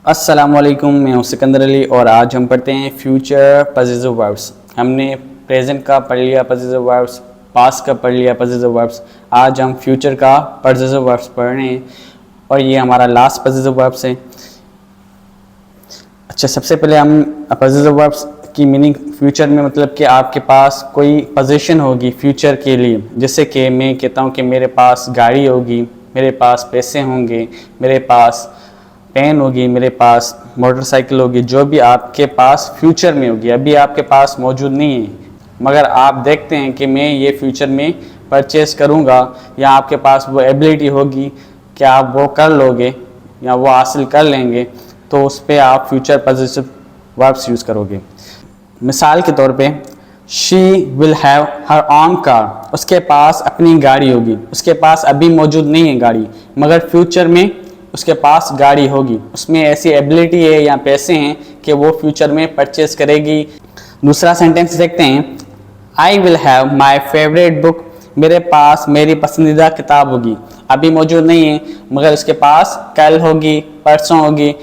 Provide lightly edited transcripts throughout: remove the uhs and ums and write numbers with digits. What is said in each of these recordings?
अस्सलामुअलैकुम, मैं हूं सिकंदर अली और आज हम पढ़ते हैं फ्यूचर पॉजिटिव वर्ब्स। हमने प्रेजेंट का पढ़ लिया पॉजिटिव वर्ब्स, पास्ट का पढ़ लिया पॉजिटिव वर्ब्स। आज हम फ्यूचर का पॉजिटिव वर्ब्स पढ़ रहे हैं और ये हमारा लास्ट पॉजिटिव वर्ब्स है। अच्छा, सबसे पहले हम पॉजिटिव वर्ब्स की मीनिंग फ्यूचर में मतलब कि आपके पास कोई पोजीशन होगी फ्यूचर के लिए। जैसे कि मैं कहता हूँ कि मेरे पास गाड़ी होगी, मेरे पास पैसे होंगे, मेरे पास पेन होगी, मेरे पास मोटरसाइकिल होगी। जो भी आपके पास फ्यूचर में होगी, अभी आपके पास मौजूद नहीं है, मगर आप देखते हैं कि मैं ये फ्यूचर में परचेस करूँगा, या आपके पास वो एबिलिटी होगी कि आप वो कर लोगे या वो हासिल कर लेंगे, तो उस पर आप फ्यूचर पॉजिटिव वर्ब्स यूज़ करोगे। मिसाल के तौर पे she will have her on car, उसके पास अपनी गाड़ी होगी। उसके पास अभी मौजूद नहीं है गाड़ी, मगर फ्यूचर में उसके पास गाड़ी होगी। उसमें ऐसी एबिलिटी है या पैसे हैं कि वो फ्यूचर में परचेस करेगी। दूसरा सेंटेंस देखते हैं, I will have my favourite book, मेरे पास मेरी पसंदीदा किताब होगी। अभी मौजूद नहीं है, मगर उसके पास कल होगी, परसों होगी,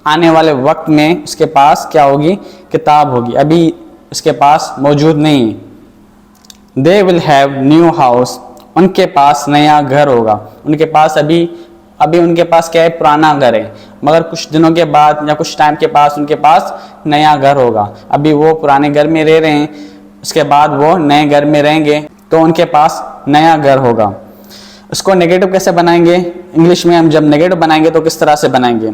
आने वाले वक्त में उसके पास क्या होगी, किताब होगी। अभी उसके पास मौजूद नहीं है। They will have new house, उनके पास नया घर होगा। उनके पास अभी उनके पास क्या है, पुराना घर है, मगर कुछ दिनों के बाद या कुछ टाइम के पास उनके पास नया घर होगा। अभी वो पुराने घर में रह रहे हैं, उसके बाद वो नए घर में रहेंगे तो उनके पास नया घर होगा। उसको नेगेटिव कैसे बनाएंगे? इंग्लिश में हम जब नेगेटिव बनाएंगे तो किस तरह से बनाएंगे?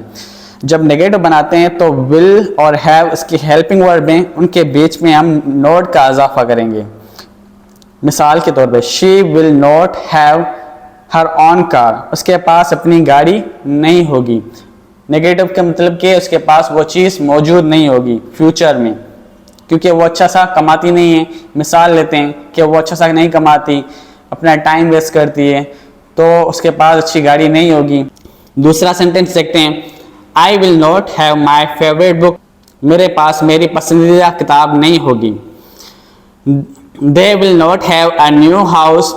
जब नेगेटिव बनाते हैं तो विल और हैव इसकी हेल्पिंग वर्ब में, उनके बीच में हम नॉट का इजाफा करेंगे। मिसाल के तौर पे she will not have her on car, उसके पास अपनी गाड़ी नहीं होगी। नेगेटिव का मतलब कि उसके पास वो चीज़ मौजूद नहीं होगी फ्यूचर में, क्योंकि वो अच्छा सा कमाती नहीं है। मिसाल लेते हैं कि वो अच्छा सा नहीं कमाती, अपना टाइम वेस्ट करती है, तो उसके पास अच्छी गाड़ी नहीं होगी। दूसरा सेंटेंस देखते हैं, I will not have my favourite book, मेरे पास मेरी पसंदीदा किताब नहीं होगी। They will not have a new house,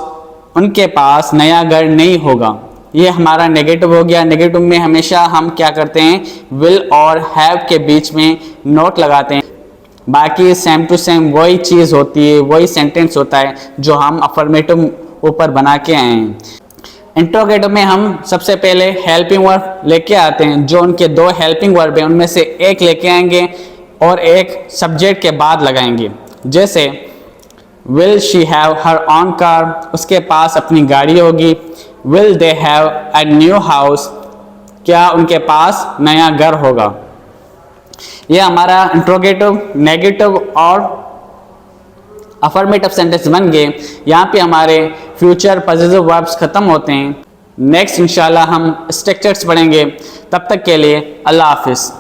उनके पास नया घर नहीं होगा। ये हमारा नेगेटिव हो गया। नेगेटिव में हमेशा हम क्या करते हैं, विल और हैव के बीच में नोट लगाते हैं। बाकी सेम टू सेम वही चीज़ होती है, वही सेंटेंस होता है जो हम अफर्मेटिव ऊपर बना के आए हैं। इंट्रोगेटिव में हम सबसे पहले हेल्पिंग वर्ब लेके आते हैं। जो उनके दो हेल्पिंग वर्ब हैं उनमें से एक लेके आएंगे और एक सब्जेक्ट के बाद लगाएंगे। जैसे will she have her on car, उसके पास अपनी गाड़ी होगी। Will they have a new house, क्या उनके पास नया घर होगा। यह हमारा इंट्रोगेटिव, नेगेटिव और अफर्मेटिव सेंटेंस बन गए। यहाँ पे हमारे फ्यूचर पॉजिटिव वर्ब्स खत्म होते हैं। नेक्स्ट इंशाल्लाह हम स्ट्रक्चर्स पढ़ेंगे। तब तक के लिए अल्लाह हाफिज़।